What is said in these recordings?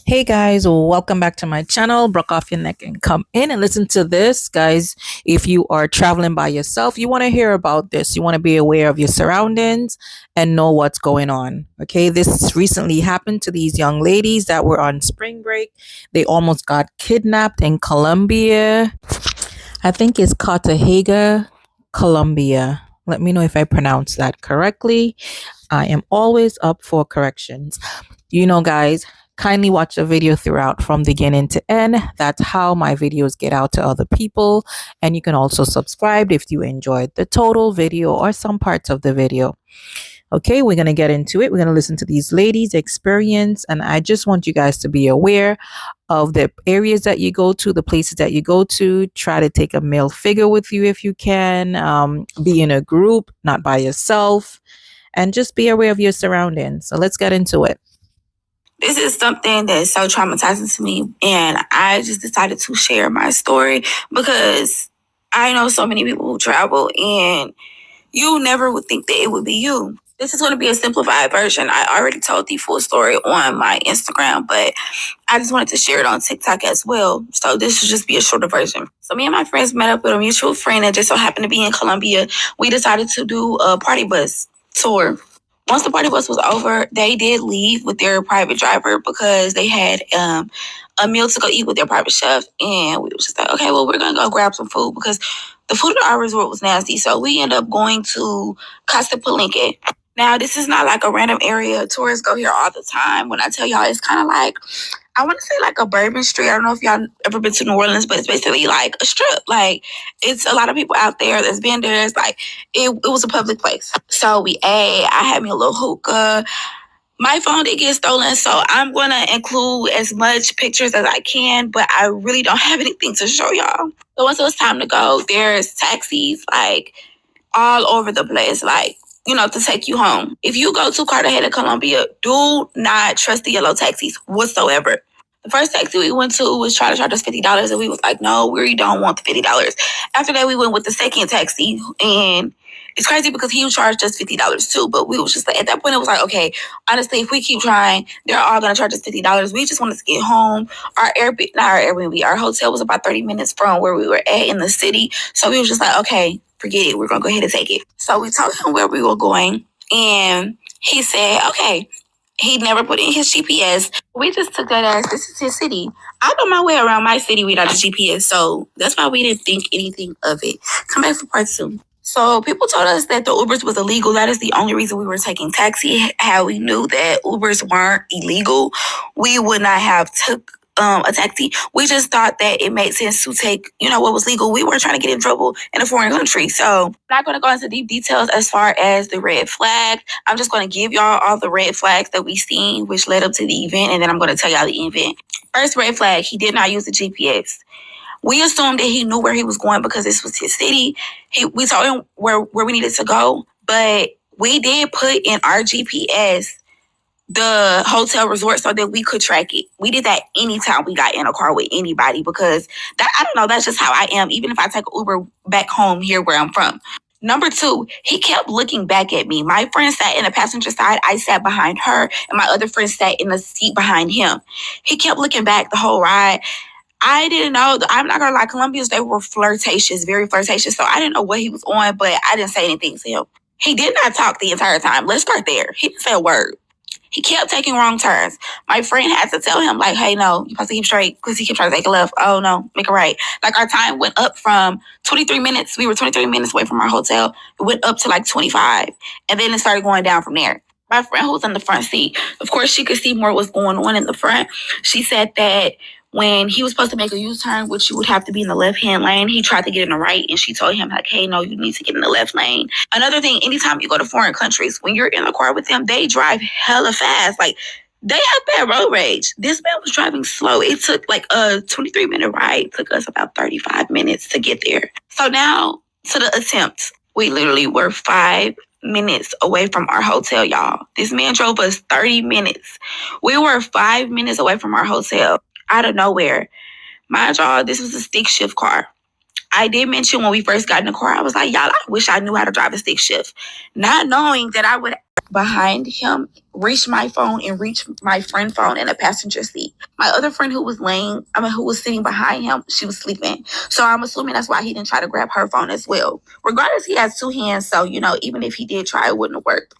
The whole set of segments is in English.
Hey guys, welcome back to my channel. Broke off your neck and come in and listen to this, guys. If you are traveling by yourself, you want to hear about this. You want to be aware of your surroundings and know what's going on. Okay, this recently happened to these young ladies that were on spring break. They almost got kidnapped in Colombia. I think it's Cartehega, Columbia. Let me know if I pronounced that correctly. I am always up for corrections. Guys, kindly watch the video throughout from beginning to end. That's how my videos get out to other people. And you can also subscribe if you enjoyed the total video or some parts of the video. Okay, we're going to get into it. We're going to listen to these ladies' experience. And I just want you guys to be aware of the areas that you go to, the places that you go to. Try to take a male figure with you if you can. Be in a group, not by yourself. And just be aware of your surroundings. So let's get into it. This is something that's so traumatizing to me, and I just decided to share my story because I know so many people who travel, and you never would think that it would be you. This is going to be a simplified version. I already told the full story on my Instagram, but I just wanted to share it on TikTok as well. So this should just be a shorter version. So me and my friends met up with a mutual friend that just so happened to be in Colombia. We decided to do a party bus tour. Once the party bus was over, they did leave with their private driver because they had a meal to go eat with their private chef. And we were just like, okay, well, we're going to go grab some food because the food at our resort was nasty. So we ended up going to Costa Palenque. Now, this is not like a random area. Tourists go here all the time. When I tell y'all, it's kind of like, I want to say like a Bourbon Street. I don't know if y'all ever been to New Orleans, but it's basically like a strip. Like, it's a lot of people out there. There's vendors. Like, it was a public place. So we ate. I had me a little hookah. My phone did get stolen, so I'm going to include as much pictures as I can, but I really don't have anything to show y'all. So once it was time to go, there's taxis, like, all over the place, like, to take you home. If you go to Cartehega Columbia, do not trust the yellow taxis whatsoever. The first taxi we went to was trying to charge us $50, and we was like, no, we don't want the $50. After that, we went with the second taxi, and it's crazy because he charged us $50 too, but we was just like, at that point, it was like, okay, honestly, if we keep trying, they're all going to charge us $50. We just wanted to get home. Our hotel was about 30 minutes from where we were at in the city. So we was just like, okay, forget it. We're going to go ahead and take it. So we told him where we were going, and he said, okay. He never put in his GPS. We just took that as this is his city. I know my way around my city without the GPS, so that's why we didn't think anything of it. Come back for part 2. So people told us that the Ubers was illegal. That is the only reason we were taking taxi. How we knew that Ubers weren't illegal, we would not have took a taxi. We just thought that it made sense to take, what was legal. We weren't trying to get in trouble in a foreign country. So I'm not going to go into deep details as far as the red flag. I'm just going to give y'all all the red flags that we seen, which led up to the event. And then I'm going to tell y'all the event. First red flag, he did not use the GPS. We assumed that he knew where he was going because this was his city. We told him where we needed to go, but we did put in our GPS the hotel resort so that we could track it. We did that anytime we got in a car with anybody because I don't know, that's just how I am, even if I take an Uber back home here where I'm from. Number 2, he kept looking back at me. My friend sat in the passenger side. I sat behind her, and my other friend sat in the seat behind him. He kept looking back the whole ride. I didn't know. I'm not going to lie. Colombians, they were flirtatious, very flirtatious. So I didn't know what he was on, but I didn't say anything to him. He did not talk the entire time. Let's start there. He didn't say a word. He kept taking wrong turns. My friend had to tell him, like, hey, no, you're supposed to keep straight because he kept trying to take a left. Oh, no, make a right. Like, our time went up from 23 minutes. We were 23 minutes away from our hotel. It went up to like 25. And then it started going down from there. My friend who was in the front seat, of course, she could see more what's going on in the front. She said that when he was supposed to make a U-turn, which you would have to be in the left-hand lane, he tried to get in the right, and she told him, like, hey, no, you need to get in the left lane. Another thing, anytime you go to foreign countries, when you're in a car with them, they drive hella fast. Like, they have bad road rage. This man was driving slow. It took, like, a 23-minute ride. It took us about 35 minutes to get there. So now, to the attempt. We literally were 5 minutes away from our hotel, y'all. This man drove us 30 minutes. We were 5 minutes away from our hotel. Out of nowhere. Mind y'all, this was a stick shift car. I did mention when we first got in the car, I was like, y'all, I wish I knew how to drive a stick shift. Not knowing that I would behind him, reach my phone and reach my friend's phone in a passenger seat. My other friend who was who was sitting behind him, she was sleeping. So I'm assuming that's why he didn't try to grab her phone as well. Regardless, he has two hands. So, even if he did try, it wouldn't have worked.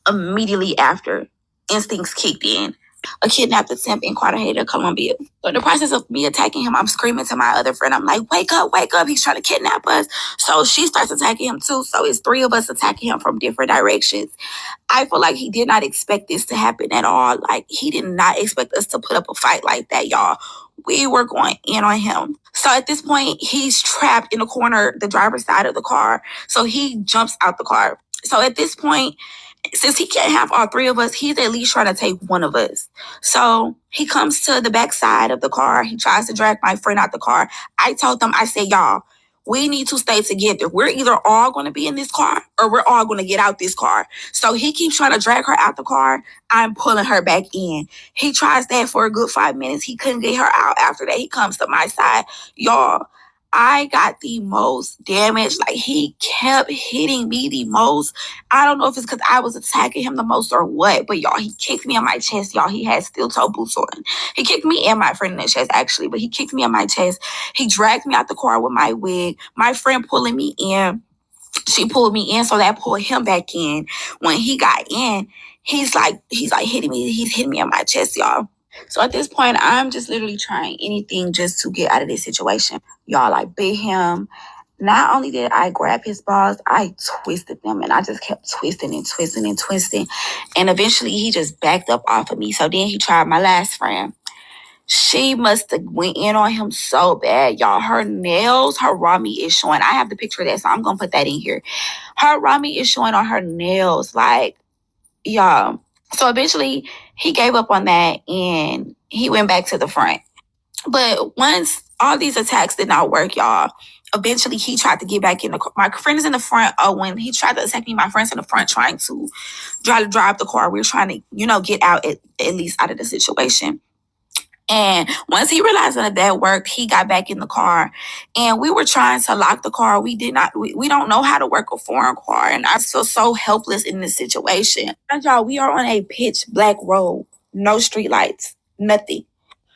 Immediately after, instincts kicked in. A kidnapped attempt in Cartehega, Columbia. So in the process of me attacking him, I'm screaming to my other friend. I'm like, wake up, he's trying to kidnap us. So she starts attacking him too. So it's three of us attacking him from different directions. I feel like he did not expect this to happen at all. Like, he did not expect us to put up a fight like that, y'all. We were going in on him. So at this point, he's trapped in the corner, the driver's side of the car. So he jumps out the car. So at this point, since he can't have all three of us, he's at least trying to take one of us. So he comes to the back side of the car. He tries to drag my friend out the car. I told them, I said, y'all, we need to stay together. We're either all going to be in this car or we're all going to get out this car. So he keeps trying to drag her out the car. I'm pulling her back in. He tries that for a good 5 minutes. He couldn't get her out. After that, he comes to my side. Y'all, I got the most damage. Like, he kept hitting me the most. I don't know if it's because I was attacking him the most or what, but y'all, he kicked me in my chest, y'all. He had steel toe boots on. He kicked me and my friend in the chest, actually, but he kicked me in my chest. He dragged me out the car with my wig. My friend pulling me in. She pulled me in, so that pulled him back in. When he got in, he's like hitting me. He's hitting me in my chest, y'all. So at this point, I'm just literally trying anything just to get out of this situation. Y'all, I bit him. Not only did I grab his balls, I twisted them, and I just kept twisting and twisting and twisting. And eventually he just backed up off of me. So then he tried my last friend. She must have went in on him so bad, y'all. Her nails, her raw meat is showing. I have the picture of that, so I'm going to put that in here. Her raw meat is showing on her nails, like, y'all. So eventually he gave up on that and he went back to the front. But once all these attacks did not work, y'all, eventually he tried to get back in the car. My friend is in the front. When he tried to attack me, my friend's in the front trying to drive the car. We were trying to, get out at least out of the situation. And once he realized that worked, he got back in the car and we were trying to lock the car. We don't know how to work a foreign car. And I feel so helpless in this situation. And y'all, we are on a pitch black road, no street lights, nothing.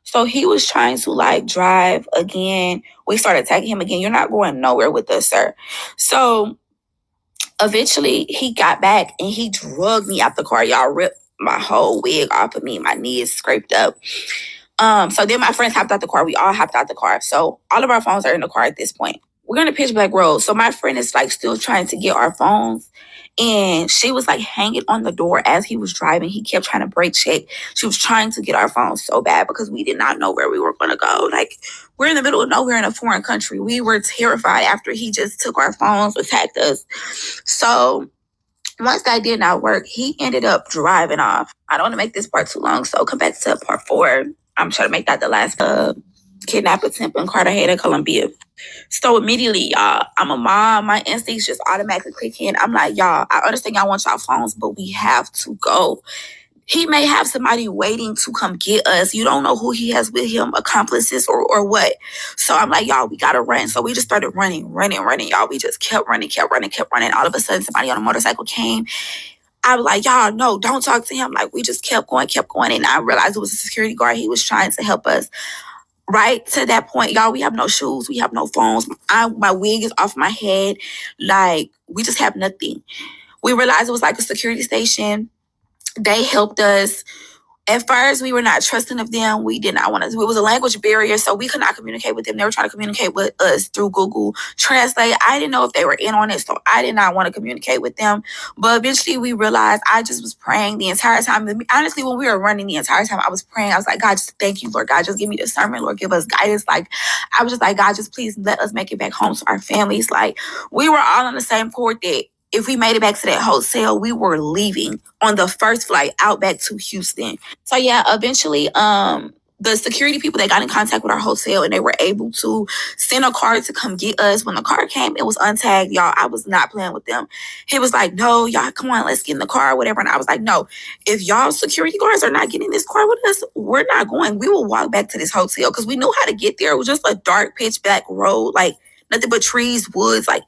So he was trying to drive again. We started attacking him again. You're not going nowhere with us, sir. So eventually he got back and he drugged me out the car. Y'all, ripped my whole wig off of me. My knee is scraped up. So then my friends hopped out the car. We all hopped out the car. So all of our phones are in the car at this point. We're going to pitch black road. So my friend is still trying to get our phones. And she was hanging on the door as he was driving. He kept trying to brake check. She was trying to get our phones so bad because we did not know where we were going to go. We're in the middle of nowhere in a foreign country. We were terrified after he just took our phones, attacked us. So once that did not work, he ended up driving off. I don't want to make this part too long, so come back to part 4. I'm trying to make that the last kidnap attempt in Cartehega, Columbia. So immediately, y'all, I'm a mom. My instincts just automatically click in. I'm like, y'all, I understand y'all want y'all phones, but we have to go. He may have somebody waiting to come get us. You don't know who he has with him, accomplices or what. So I'm like, y'all, we got to run. So we just started running, y'all. We just kept running. All of a sudden, somebody on a motorcycle came. I was like, y'all, no, don't talk to him. We just kept going. And I realized it was a security guard. He was trying to help us. Right to that point, y'all, we have no shoes. We have no phones. My wig is off my head. We just have nothing. We realized it was a security station. They helped us. At first, we were not trusting of them. We did not want to. It was a language barrier, so we could not communicate with them. They were trying to communicate with us through Google Translate. I didn't know if they were in on it, so I did not want to communicate with them. But eventually, we realized I just was praying the entire time. Honestly, when we were running the entire time, I was praying. I was like, God, just thank you, Lord. God, just give me discernment. Lord, give us guidance. I was just like, God, just please let us make it back home to our families. We were all on the same court that if we made it back to that hotel, we were leaving on the first flight out back to Houston. So yeah, eventually, the security people, they got in contact with our hotel and they were able to send a car to come get us. When the car came, it was untagged, y'all. I was not playing with them. He was like, no, y'all, come on, let's get in the car, whatever. And I was like, no, if y'all security guards are not getting in this car with us, we're not going. We will walk back to this hotel because we knew how to get there. It was just a dark pitch black road. nothing but trees, woods, like,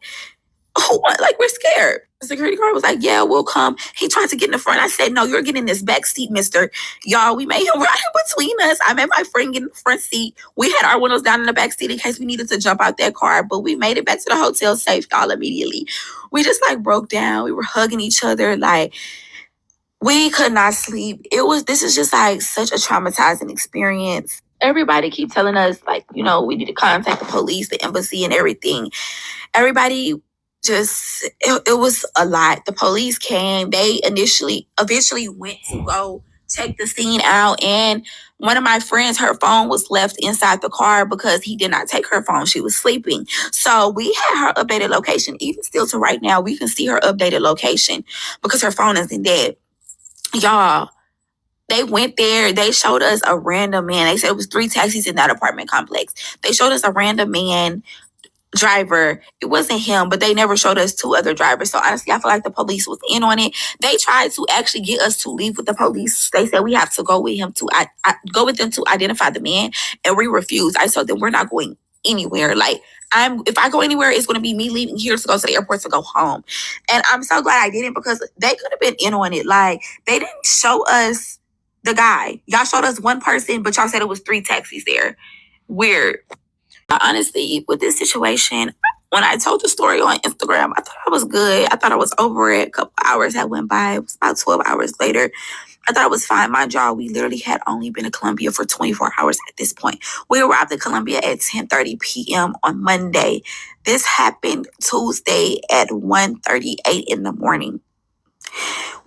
oh, what? Like, we're scared. The security guard was like, yeah, we'll come. He tried to get in the front. I said, no, you're getting in this back seat, mister. Y'all, we made him ride in between us. I made my friend get in the front seat. We had our windows down in the back seat in case we needed to jump out that car, but we made it back to the hotel safe, y'all, immediately. We just, like, broke down. We were hugging each other. Like, we could not sleep. This is just, like, such a traumatizing experience. Everybody keep telling us, like, we need to contact the police, the embassy, and everything. Everybody it was a lot. The police came. They eventually went to go check the scene out. And one of my friends, her phone was left inside the car because he did not take her phone. She was sleeping. So we had her updated location. Even still to right now, we can see her updated location because her phone isn't dead. Y'all, they went there. They showed us a random man. They said it was 3 taxis in that apartment complex. They showed us a random man driver. It wasn't him, but they never showed us 2 other drivers. So honestly, I feel like the police was in on it. They tried to actually get us to leave with the police. They said we have to go with him to go with them to identify the man, and we refused. I told them we're not going anywhere. Like, if I go anywhere, it's going to be me leaving here to go to the airport to go home. And I'm so glad I didn't, because they could have been in on it. Like, they didn't show us the guy. Y'all showed us one person, but y'all said it was 3 taxis there. Weird. Honestly, with this situation, when I told the story on Instagram, I thought I was good. I thought I was over it. A couple hours that went by. It was about 12 hours later. I thought it was fine. Mind y'all, we literally had only been to Columbia for 24 hours at this point. We arrived at Columbia at 10:30 p.m. on Monday. This happened Tuesday at 1:38 in the morning.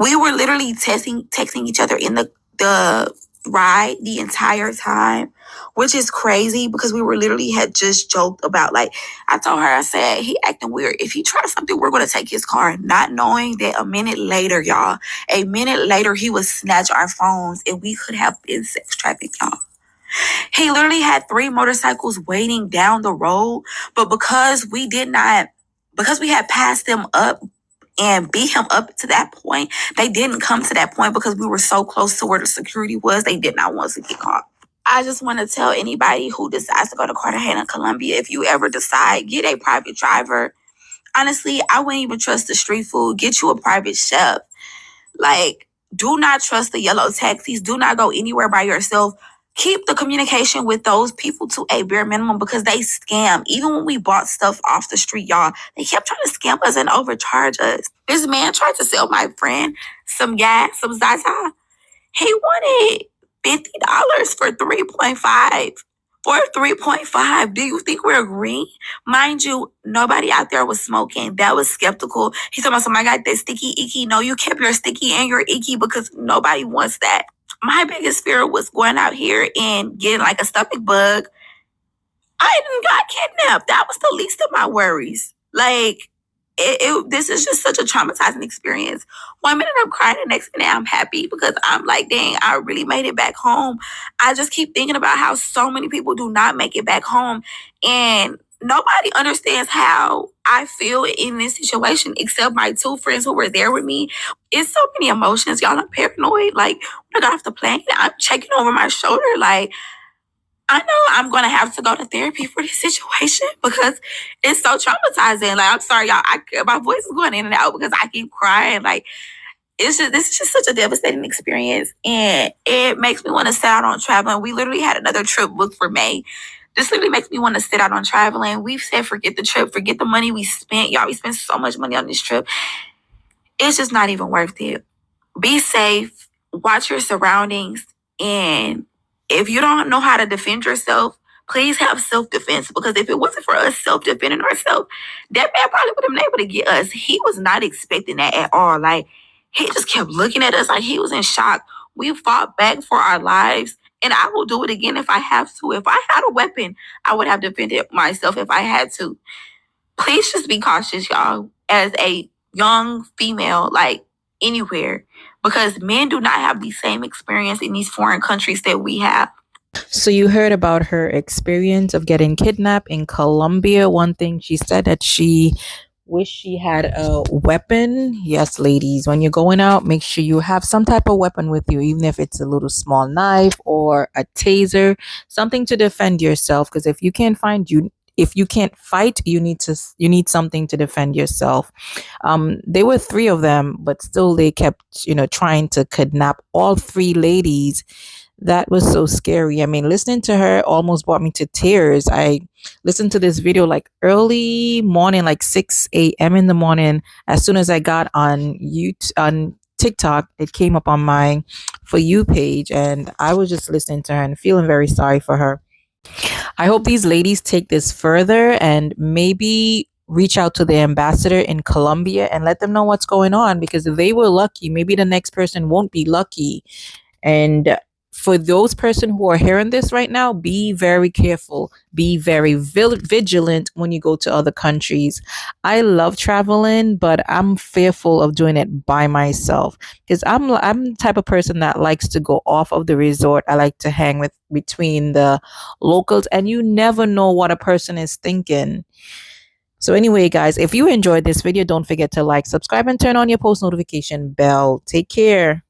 We were literally texting each other in the ride the entire time, which is crazy because we were literally had just joked about, like, I told her, I said, he acting weird. If he tries something, we're going to take his car, not knowing that a minute later, he would snatch our phones and we could have been sex trafficked, y'all. He literally had 3 motorcycles waiting down the road, but because we had passed them up and beat him up to that point, they didn't come to that point because we were so close to where the security was. They did not want us to get caught. I just want to tell anybody who decides to go to Cartehega Columbia, if you ever decide, get a private driver. Honestly, I wouldn't even trust the street food. Get you a private chef. Like, do not trust the yellow taxis. Do not go anywhere by yourself. Keep the communication with those people to a bare minimum because they scam. Even when we bought stuff off the street, y'all, they kept trying to scam us and overcharge us. This man tried to sell my friend some gas, some Zaza. He wanted $50 for 3.5. For 3.5, do you think we're agreeing? Mind you, nobody out there was smoking. That was skeptical. He told me, I got that sticky icky. No, you kept your sticky and your icky because nobody wants that. My biggest fear was going out here and getting like a stomach bug. I didn't got kidnapped. That was the least of my worries. Like, this is just such a traumatizing experience. 1 minute I'm crying, the next minute I'm happy because I'm like, dang, I really made it back home. I just keep thinking about how so many people do not make it back home. And nobody understands how I feel in this situation except my 2 friends who were there with me. It's so many emotions, y'all. I'm paranoid. Like, when I got off the plane, I'm checking over my shoulder. Like, I know I'm going to have to go to therapy for this situation because it's so traumatizing. Like, I'm sorry, y'all. My voice is going in and out because I keep crying. Like, this is just such a devastating experience. And it makes me want to set out on traveling. We literally had another trip booked for May. This literally makes me want to sit out on traveling. We've said, forget the trip, forget the money we spent. Y'all, we spent so much money on this trip. It's just not even worth it. Be safe. Watch your surroundings. And if you don't know how to defend yourself, please have self-defense. Because if it wasn't for us self-defending ourselves, that man probably would have been able to get us. He was not expecting that at all. Like, he just kept looking at us like he was in shock. We fought back for our lives. And I will do it again if I have to. If I had a weapon, I would have defended myself if I had to. Please just be cautious, y'all, as a young female, like, anywhere. Because men do not have the same experience in these foreign countries that we have. So you heard about her experience of getting kidnapped in Colombia. One thing she said that she wished she had a weapon. Yes, ladies, when you're going out, make sure you have some type of weapon with you, even if it's a little small knife or a taser, something to defend yourself. Because if you can't find if you can't fight, you need something to defend yourself. There were three of them, but still they kept, trying to kidnap all three ladies. That was so scary. I mean, listening to her almost brought me to tears. I listened to this video like early morning, like 6 a.m. in the morning. As soon as I got on YouTube, on TikTok, it came up on my For You page, and I was just listening to her and feeling very sorry for her. I hope these ladies take this further and maybe reach out to the ambassador in Colombia and let them know what's going on, because if they were lucky, maybe the next person won't be lucky. And for those person who are hearing this right now, be very careful, be very vigilant when you go to other countries. I love traveling, but I'm fearful of doing it by myself, because I'm the type of person that likes to go off of the resort. I like to hang with between the locals, and you never know what a person is thinking. So anyway, guys, if you enjoyed this video, don't forget to like, subscribe, and turn on your post notification bell. Take care.